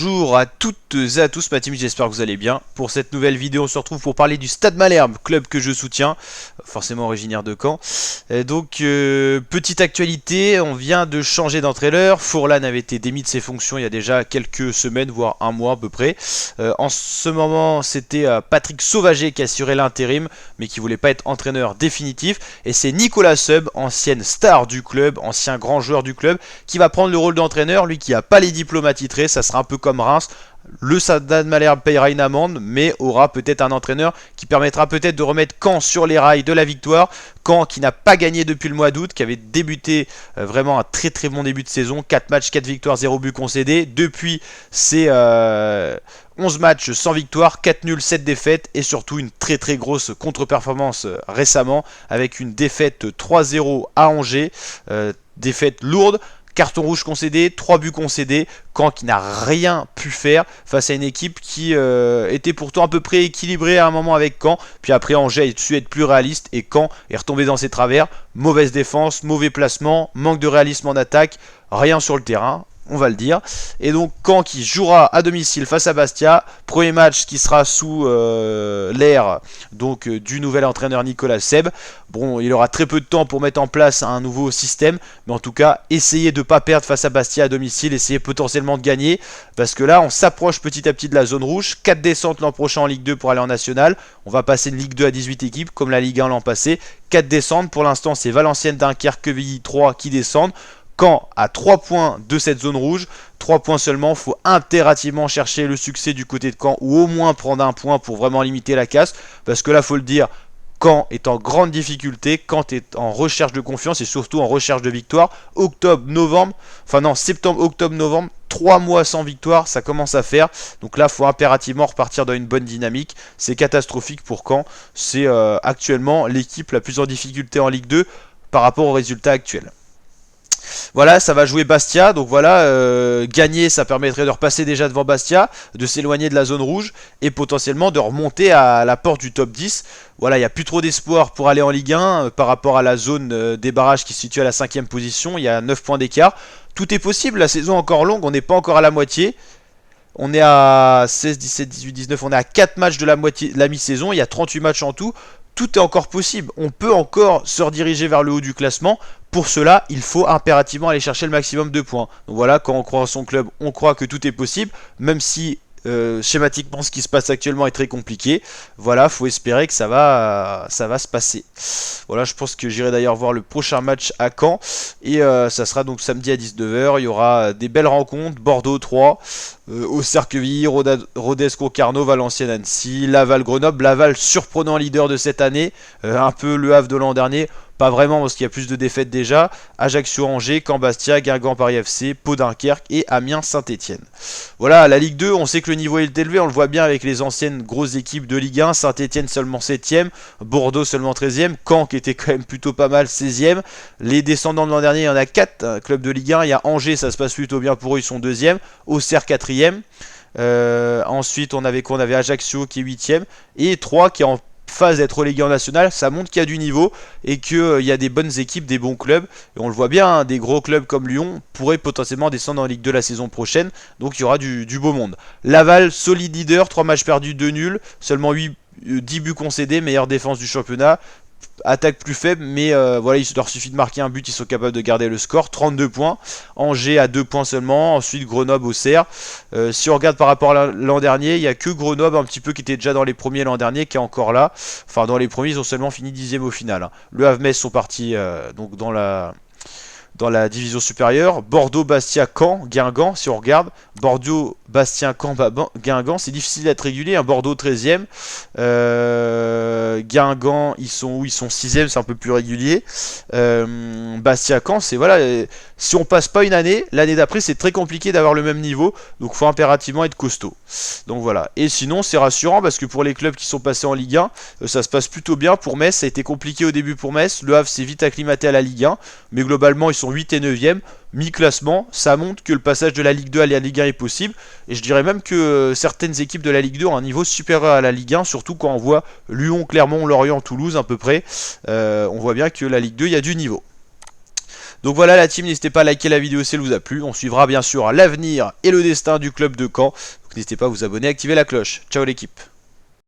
Bonjour à toutes et à tous ma team, j'espère que vous allez bien. Pour cette nouvelle vidéo, on se retrouve pour parler du Stade Malherbe, club que je soutiens, forcément originaire de Caen. Petite actualité, on vient de changer d'entraîneur. Fourlan avait été démis de ses fonctions il y a déjà quelques semaines, voire un mois à peu près. En ce moment, c'était Patrick Sauvager qui assurait l'intérim, mais qui voulait pas être entraîneur définitif. Et c'est Nicolas Seub, ancienne star du club, ancien grand joueur du club, qui va prendre le rôle d'entraîneur, lui qui n'a pas les diplômes attitrés. Ça sera un peu comme Reims. Le Stade Malherbe payera une amende, mais aura peut-être un entraîneur qui permettra peut-être de remettre Caen sur les rails de la victoire. Caen qui n'a pas gagné depuis le mois d'août, qui avait débuté vraiment un très très bon début de saison. 4 matchs, 4 victoires, 0 but concédé. Depuis, c'est 11 matchs sans victoire, 4 nuls, 7 défaites et surtout une très très grosse contre-performance récemment avec une défaite 3-0 à Angers. Défaite lourde. Carton rouge concédé, 3 buts concédés, Caen qui n'a rien pu faire face à une équipe qui était pourtant à peu près équilibrée à un moment avec Caen. Puis après Angers a su être plus réaliste et Caen est retombé dans ses travers. Mauvaise défense, mauvais placement, manque de réalisme en attaque, rien sur le terrain. On va le dire. Et donc Caen qui jouera à domicile face à Bastia. Premier match qui sera sous l'ère du nouvel entraîneur Nicolas Seub. Bon, il aura très peu de temps pour mettre en place un nouveau système. Mais en tout cas, essayez de ne pas perdre face à Bastia à domicile. Essayez potentiellement de gagner. Parce que là, on s'approche petit à petit de la zone rouge. 4 descentes l'an prochain en Ligue 2 pour aller en National. On va passer de Ligue 2 à 18 équipes comme la Ligue 1 l'an passé. 4 descentes. Pour l'instant, c'est Valenciennes, Dunkerque, Quevilly 3 qui descendent. Caen à 3 points de cette zone rouge, 3 points seulement, il faut impérativement chercher le succès du côté de Caen ou au moins prendre un point pour vraiment limiter la casse, parce que là il faut le dire, Caen est en grande difficulté, Caen est en recherche de confiance et surtout en recherche de victoire. Septembre, octobre, novembre, 3 mois sans victoire, ça commence à faire. Donc là, il faut impérativement repartir dans une bonne dynamique. C'est catastrophique pour Caen. C'est actuellement l'équipe la plus en difficulté en Ligue 2 par rapport aux résultats actuels. Voilà, ça va jouer Bastia, donc voilà, gagner ça permettrait de repasser déjà devant Bastia, de s'éloigner de la zone rouge et potentiellement de remonter à la porte du top 10. Voilà, il n'y a plus trop d'espoir pour aller en Ligue 1 par rapport à la zone des barrages qui se situe à la 5ème position, il y a 9 points d'écart. Tout est possible, la saison est encore longue, on n'est pas encore à la moitié. On est à 16, 17, 18, 19, on est à 4 matchs de la moitié, de la mi-saison, il y a 38 matchs en tout. Tout est encore possible, on peut encore se rediriger vers le haut du classement. Pour cela, il faut impérativement aller chercher le maximum de points. Donc voilà, quand on croit en son club, on croit que tout est possible, même si schématiquement ce qui se passe actuellement est très compliqué. Voilà, faut espérer que ça va se passer. Voilà, je pense que j'irai d'ailleurs voir le prochain match à Caen. Et ça sera donc samedi à 19h. Il y aura des belles rencontres. Bordeaux 3, Auxerre-Quevilly, Rodez Concarneau, Valenciennes Annecy, Laval Grenoble. Laval surprenant leader de cette année. Un peu le Havre de l'an dernier. Pas vraiment parce qu'il y a plus de défaites déjà. Ajaccio Angers, Caen Bastia, Guingamp Paris FC, Pau Dunkerque et Amiens Saint-Etienne. Voilà, la Ligue 2, on sait que le niveau est élevé, on le voit bien avec les anciennes grosses équipes de Ligue 1. Saint-Etienne seulement 7ème, Bordeaux seulement 13ème, Caen qui était quand même plutôt pas mal 16ème. Les descendants de l'an dernier, il y en a 4 clubs de Ligue 1. Il y a Angers, ça se passe plutôt bien pour eux, ils sont 2ème. Auxerre 4ème. Ensuite, on avait Ajaccio qui est 8ème. Et 3 qui est en phase d'être relégué en national, ça montre qu'il y a du niveau et qu'il y a des bonnes équipes, des bons clubs. Et on le voit bien, hein, des gros clubs comme Lyon pourraient potentiellement descendre en Ligue 2 la saison prochaine. Donc il y aura du beau monde. Laval, solide leader, 3 matchs perdus, 2 nuls, seulement 10 buts concédés, meilleure défense du championnat. Attaque plus faible, mais voilà, il leur suffit de marquer un but, ils sont capables de garder le score. 32 points, Angers à 2 points seulement, ensuite Grenoble, Auxerre. Si on regarde par rapport à l'an dernier, il n'y a que Grenoble un petit peu qui était déjà dans les premiers l'an dernier, qui est encore là. Enfin, dans les premiers, ils ont seulement fini 10ème au final, hein. Le Havre-Metz sont partis donc dans la division supérieure. Bordeaux, Bastia, Caen, Guingamp, si on regarde. Bordeaux, Bastia, Caen, Guingamp, c'est difficile d'être régulier. Un Bordeaux 13ème. Guingamp, ils sont où? Ils sont 6ème, c'est un peu plus régulier. Bastia, Caen, c'est voilà. Si on passe pas une année, l'année d'après, c'est très compliqué d'avoir le même niveau. Donc, il faut impérativement être costaud. Donc voilà. Et sinon, c'est rassurant parce que pour les clubs qui sont passés en Ligue 1, ça se passe plutôt bien. Pour Metz, ça a été compliqué au début pour Metz. Le Havre s'est vite acclimaté à la Ligue 1. Mais globalement, ils sont 8 et 9e, mi-classement, ça montre que le passage de la Ligue 2 à la Ligue 1 est possible, et je dirais même que certaines équipes de la Ligue 2 ont un niveau supérieur à la Ligue 1, surtout quand on voit Lyon, Clermont, Lorient, Toulouse à peu près, on voit bien que la Ligue 2, il y a du niveau. Donc voilà la team, n'hésitez pas à liker la vidéo si elle vous a plu. On suivra bien sûr l'avenir et le destin du club de Caen. Donc n'hésitez pas à vous abonner et activer la cloche. Ciao l'équipe.